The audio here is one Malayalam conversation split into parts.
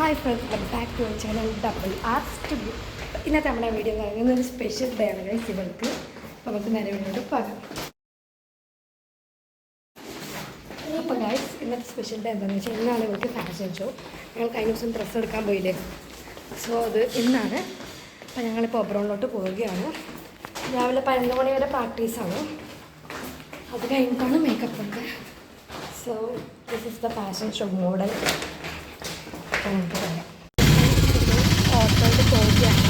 Hi friends, welcome back to our channel double art view. ഇന്നത്തെ നമ്മുടെ വീഡിയോ എന്ന് പറയുന്നത് ഒരു സ്പെഷ്യൽ ഡേ ആണ് ഗൈസ് ഇവൾക്ക്. നമുക്ക് നേരെ വീഡിയോട്ട് പോകാം. അപ്പോൾ ഗൈസ് ഇന്നത്തെ സ്പെഷ്യൽ ഡേ എന്താണെന്ന് വെച്ചാൽ ഇന്നാണ് ഇവൾക്ക് ഫാഷൻ ഷോ. ഞങ്ങൾ കഴിഞ്ഞ ദിവസം ഡ്രസ്സ് എടുക്കാൻ പോയില്ലേ, സോ അത് ഇന്നാണ്. അപ്പോൾ ഞങ്ങളിപ്പോൾ ഒബ്രോണിലോട്ട് പോവുകയാണ്. രാവിലെ 11 മണി വരെ പ്രാക്ടീസാണ്, അത് കഴിഞ്ഞിട്ടാണ് മേക്കപ്പ് ഉണ്ട്. So this is the fashion show model. നമുക്ക് പറയാം ഓട്ടോയിൽ പോവുകയാണ്.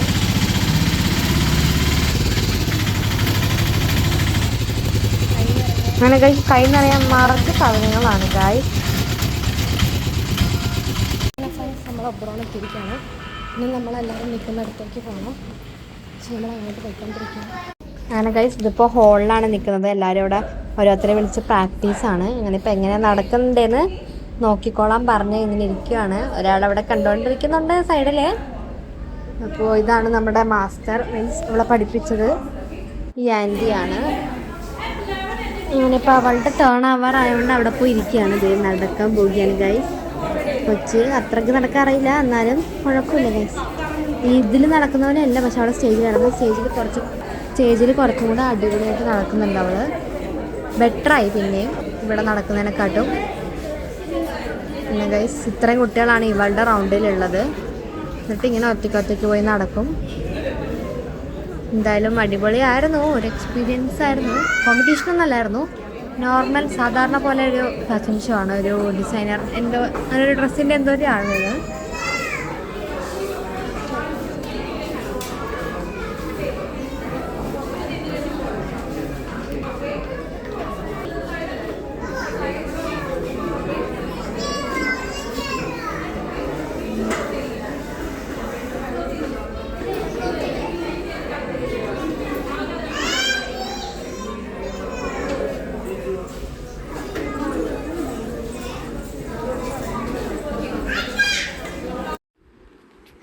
അങ്ങനെ കൈ നിറയാൻ നിറച്ച് സാധനങ്ങളാണ് ഗൈസ്. നമ്മൾ ഒബ്രോൺ എത്തിയിരിക്കുകയാണ്. ഇനി നമ്മളെല്ലാവരും നിൽക്കുന്നിടത്തേക്ക് പോകണം. പക്ഷെ നമ്മൾ അങ്ങോട്ട് പോയിക്കൊണ്ടിരിക്കുകയാണ്. അങ്ങനെ ഗൈസ് ഇതിപ്പോൾ ഹോളിലാണ് നിൽക്കുന്നത്. എല്ലാവരും ഇവിടെ ഓരോരുത്തരെ വിളിച്ച് പ്രാക്ടീസാണ്. അങ്ങനെ ഇപ്പോൾ എങ്ങനെയാണ് നടക്കുന്നുണ്ടെന്ന് നോക്കിക്കോളാൻ പറഞ്ഞ് ഇങ്ങനെ ഇരിക്കുകയാണ്. ഒരാളവിടെ കണ്ടുകൊണ്ടിരിക്കുന്നുണ്ട് സൈഡിൽ. അപ്പോൾ ഇതാണ് നമ്മുടെ മാസ്റ്റർ, മീൻസ് നമ്മളെ പഠിപ്പിച്ചത് ഈ ആൻറ്റിയാണ്. ഇങ്ങനെയിപ്പോൾ അവളുടെ ടേൺ ആവാറായതുകൊണ്ട് അവിടെ പോയി ഇരിക്കുകയാണ്. ഇത് നടക്കാൻ പോവുകയാണ് ഗൈസ്. കൊച്ച് അത്രയ്ക്ക് നടക്കാൻ അറിയില്ല, എന്നാലും കുഴപ്പമില്ല ഗൈസ്. ഇതിൽ നടക്കുന്ന പോലെ അല്ല, പക്ഷെ അവളെ സ്റ്റേജിൽ നടന്നു. സ്റ്റേജിൽ കുറച്ചും കൂടെ അടിപൊളിയായിട്ട് നടക്കുന്നുണ്ട് അവൾ. ബെറ്ററായി പിന്നെയും ഇവിടെ നടക്കുന്നതിനെക്കാട്ടും. പിന്നെ ഗൈസ് ഇത്രയും കുട്ടികളാണ് ഇവളുടെ റൗണ്ടിലുള്ളത്. എന്നിട്ട് ഇങ്ങനെ ഒറ്റയ്ക്ക് പോയി നടക്കും. എന്തായാലും അടിപൊളിയായിരുന്നു, ഒരു എക്സ്പീരിയൻസ് ആയിരുന്നു. കോമ്പറ്റീഷനൊന്നും അല്ലായിരുന്നു, നോർമൽ സാധാരണ പോലെ ഒരു ഫാഷൻ ഷോ ആണ്. ഒരു ഡിസൈനർ എന്തോ അങ്ങനെ ഒരു ഡ്രസ്സിൻ്റെ എന്തോ ഒരു ആണിത്.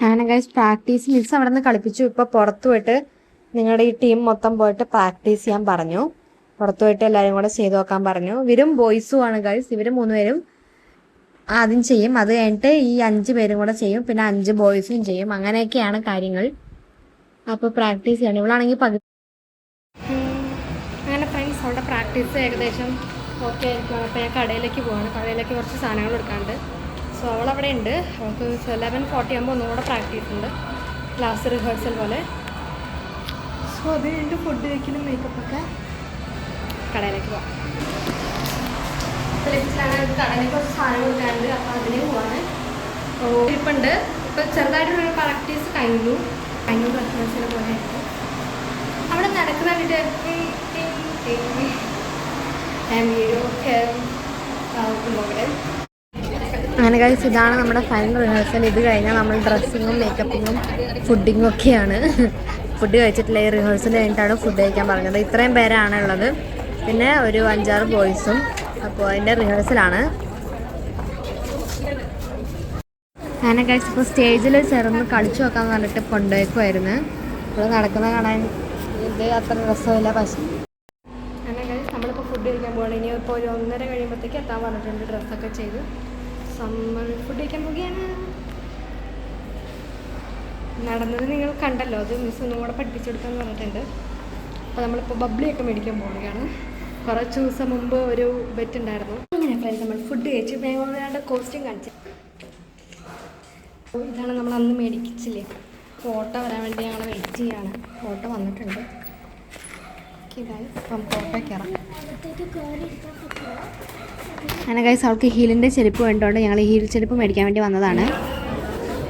അങ്ങനെ ഗൈസ് പ്രാക്ടീസ് മിസ് അവിടെ നിന്ന് കളിപ്പിച്ചു. ഇപ്പോൾ പുറത്തു പോയിട്ട് നിങ്ങളുടെ ഈ ടീം മൊത്തം പോയിട്ട് പ്രാക്ടീസ് ചെയ്യാൻ പറഞ്ഞു. പുറത്തു പോയിട്ട് എല്ലാവരും കൂടെ ചെയ്ത് നോക്കാൻ പറഞ്ഞു. ഇവരും ബോയ്സും ആണ് ഗൈസ്. ഇവർ 3 പേരും ആദ്യം ചെയ്യും, അത് കഴിഞ്ഞിട്ട് ഈ 5 പേരും കൂടെ ചെയ്യും, പിന്നെ 5 ബോയ്സും ചെയ്യും. അങ്ങനെയൊക്കെയാണ് കാര്യങ്ങൾ. അപ്പോൾ പ്രാക്ടീസ് ചെയ്യണം. ഇവളാണെങ്കിൽ അങ്ങനെ ഫ്രണ്ട്സ് അവിടെ പ്രാക്ടീസ് ഏകദേശം ഓക്കെ ആയിരിക്കും. അപ്പോൾ ഞാൻ കടയിലേക്ക് പോവാണ്. കടയിലേക്ക് കുറച്ച് സാധനങ്ങൾ എടുക്കാണ്ട്. സോ അവളവിടെ ഉണ്ട്. അവൾക്ക് 11:40 ആകുമ്പോൾ ഒന്നുകൂടെ പ്രാക്ടീസ് ഉണ്ട്, ക്ലാസ് റിഹേഴ്സൽ പോലെ. സോ അത് കഴിഞ്ഞിട്ട് ഫുഡ് കഴിക്കലും മേക്കപ്പൊക്കെ കടയിലേക്ക് പോകാം. കടയിലേക്ക് കുറച്ച് സാധനങ്ങൾ കൊടുക്കാറുണ്ട്, അപ്പോൾ അതിന് പോവാണ്. ഇരിപ്പുണ്ട്. ഇപ്പോൾ ചെറുതായിട്ടൊരു പ്രാക്ടീസ് കഴിഞ്ഞു റിഹേഴ്സൽ പോലെ ആയിരുന്നു. അവിടെ നടക്കുന്നതായിട്ട് അങ്ങനെ കഴിച്ച് ഇതാണ് നമ്മുടെ ഫൈനൽ റിഹേഴ്സൽ. ഇത് കഴിഞ്ഞാൽ നമ്മൾ ഡ്രസ്സിങ്ങും മേക്കപ്പിങ്ങും ഫുഡിങ്ങും ഒക്കെയാണ്. ഫുഡ് കഴിച്ചിട്ടില്ല, ഈ റിഹേഴ്സൽ കഴിഞ്ഞിട്ടാണ് ഫുഡ് കഴിക്കാൻ പറഞ്ഞത്. ഇത്രയും പേരാണുള്ളത്, പിന്നെ ഒരു 5-6 ബോയ്സും. അപ്പോൾ അതിൻ്റെ റിഹേഴ്സലാണ്. അങ്ങനെ കഴിച്ച് ഇപ്പോൾ സ്റ്റേജിൽ ചേർന്ന് കളിച്ചു നോക്കാമെന്ന് പറഞ്ഞിട്ട് കൊണ്ടുപോയേക്കുമായിരുന്നു. ഇപ്പോൾ നടക്കുന്ന കാണാൻ ഇത് അത്ര രസമില്ല. പക്ഷേ അങ്ങനെ കഴിച്ച് നമ്മളിപ്പോൾ ഫുഡ് കഴിക്കാൻ പോകണം. ഇനി ഇപ്പോൾ ഒരു 1:30 കഴിയുമ്പോഴത്തേക്ക് എത്താൻ പറഞ്ഞിട്ടുണ്ട്. ഡ്രസ്സൊക്കെ ചെയ്ത് നമ്മൾ ഫുഡ് കഴിക്കാൻ പോവുകയാണ്. നടന്നത് നിങ്ങൾ കണ്ടല്ലോ, അത് മിസ് ഒന്നും കൂടെ പഠിപ്പിച്ചെടുക്കാമെന്ന് പറഞ്ഞിട്ടുണ്ട്. അപ്പോൾ നമ്മളിപ്പോൾ ബബ്ലിയൊക്കെ മേടിക്കാൻ പോവുകയാണ്. കുറച്ച് ദിവസം മുമ്പ് ഒരു ബെറ്റ് ഉണ്ടായിരുന്നു. അങ്ങനെ ഫ്രണ്ട്സ് നമ്മൾ ഫുഡ് കഴിച്ച് വേണ്ട കോസ്റ്റ്യൂം കാണിച്ചു. ഇതാണ് നമ്മൾ അന്ന് മേടിച്ചില്ലേ, ഫോട്ടോ വരാൻ വേണ്ടി ഞങ്ങൾ വെയിറ്റ് ചെയ്യാണ്. ഫോട്ടോ വന്നിട്ടുണ്ട്. അപ്പം ഫോട്ടോ കയറാം. അങ്ങനെ ഗൈസ് അവൾക്ക് ഹീലിൻ്റെ ചെരുപ്പ് വേണ്ടതുകൊണ്ട് ഞങ്ങൾ ഹീൽ ചെരുപ്പ് മേടിക്കാൻ വേണ്ടി വന്നതാണ്.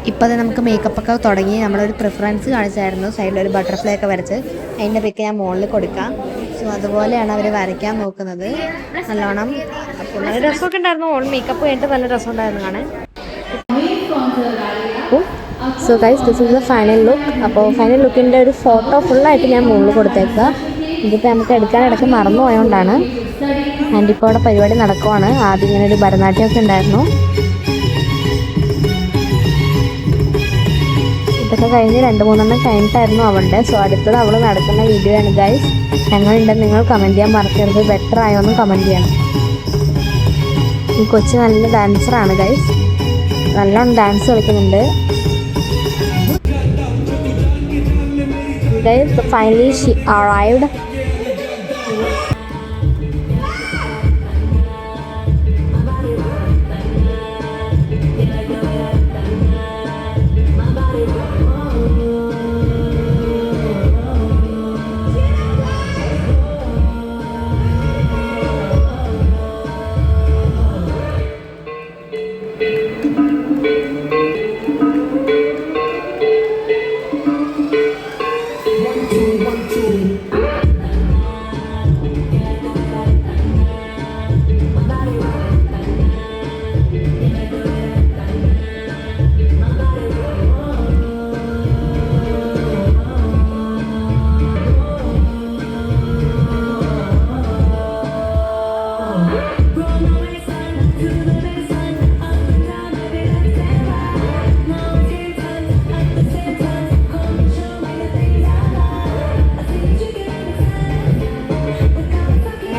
ഇപ്പോൾ അത് നമുക്ക് മേക്കപ്പൊക്കെ തുടങ്ങി. നമ്മളൊരു പ്രിഫറൻസ് കാണിച്ചായിരുന്നു, സൈഡിലൊരു ബട്ടർഫ്ലൈ ഒക്കെ വരച്ച്. അതിൻ്റെ പിക്ക് ഞാൻ മുകളിൽ കൊടുക്കാം. സോ അതുപോലെയാണ് അവർ വരയ്ക്കാൻ നോക്കുന്നത് നല്ലോണം. അപ്പോൾ നല്ല രസമൊക്കെ ഉണ്ടായിരുന്നു. ഓൾ മേക്കപ്പ് കഴിഞ്ഞിട്ട് നല്ല രസം ഉണ്ടായിരുന്നു കാണാൻ. So guys this is the final look. അപ്പോൾ ഫൈനൽ ലുക്കിൻ്റെ ഒരു ഫോട്ടോ ഫുള്ളായിട്ട് ഞാൻ മുകളിൽ കൊടുത്തേക്കുക. ഇതിപ്പോൾ നമുക്ക് എടുക്കാനിടയ്ക്ക് മറന്നു പോയതുകൊണ്ടാണ്. ആൻഡ് ഇപ്പോൾ അവിടെ പരിപാടി നടക്കുവാണ്. ആദ്യം ഇങ്ങനെ ഒരു ഭരതനാട്യമൊക്കെ ഉണ്ടായിരുന്നു. ഇതൊക്കെ കഴിഞ്ഞ് 2-3 കഴിഞ്ഞിട്ടായിരുന്നു അവളുടെ. സോ അടുത്തത് അവൾ നടക്കുന്ന വീഡിയോ ആണ് ഗൈസ്. എങ്ങനെയുണ്ടെന്ന് നിങ്ങൾ കമൻറ്റ് ചെയ്യാൻ മറക്കരുത്. ബെറ്റർ ആയോ എന്ന് കമൻറ്റ് ചെയ്യണം. ഈ കൊച്ചു നല്ല ഡാൻസറാണ് ഗൈസ്. നല്ലോണം ഡാൻസ് കളിക്കുന്നുണ്ട്. Finally she arrived.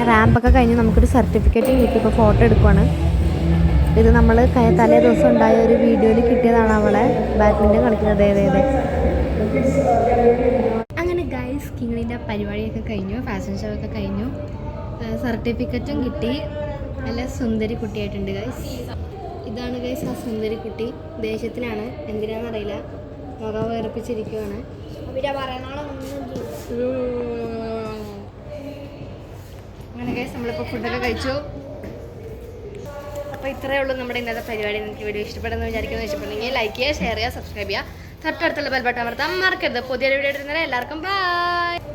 റാമ്പൊക്കെ കഴിഞ്ഞ് നമുക്കൊരു സർട്ടിഫിക്കറ്റ് കിട്ടി. ഇപ്പോൾ ഫോട്ടോ എടുക്കുവാണ്. ഇത് നമ്മൾ തലേ ദിവസം ഉണ്ടായ ഒരു വീഡിയോയിൽ കിട്ടിയതാണ് അവളെ ബാഡ്മിൻ്റൺ കളിക്കുന്നത്. അങ്ങനെ ഗൈസ് കിങ്ങിണിൻ്റെ പരിപാടിയൊക്കെ കഴിഞ്ഞു, ഫാഷൻ ഷോ ഒക്കെ കഴിഞ്ഞു, സർട്ടിഫിക്കറ്റും കിട്ടി. നല്ല സുന്ദരി കുട്ടിയായിട്ടുണ്ട് ഗൈസ്. ഇതാണ് ഗൈസ് ആ സുന്ദരി കുട്ടി. ദേഷ്യത്തിലാണ്, എന്തിനാണെന്നറിയില്ല, മുഖം വേർപ്പിച്ചിരിക്കുകയാണ്. അങ്ങനെ ഗൈസ് നമ്മളിപ്പോൾ ഫുഡൊക്കെ കഴിച്ചു. അപ്പോൾ ഇത്രയേ ഉള്ളൂ നമ്മുടെ ഇന്നത്തെ പരിപാടി. നിങ്ങൾക്ക് വീഡിയോ ഇഷ്ടപ്പെടുന്നു വിചാരിക്കുന്നു. ഇഷ്ടപ്പെടുന്നെങ്കിൽ ലൈക്ക് ചെയ്യുക, ഷെയർ ചെയ്യുക, സബ്സ്ക്രൈബ് ചെയ്യുക, തൊട്ടടുത്തുള്ള ബെൽ ബട്ടൺ അമർത്താൻ മറക്കരുത്. പുതിയൊരു വീഡിയോ ഇടുന്നവരെ എല്ലാവർക്കും ബൈ.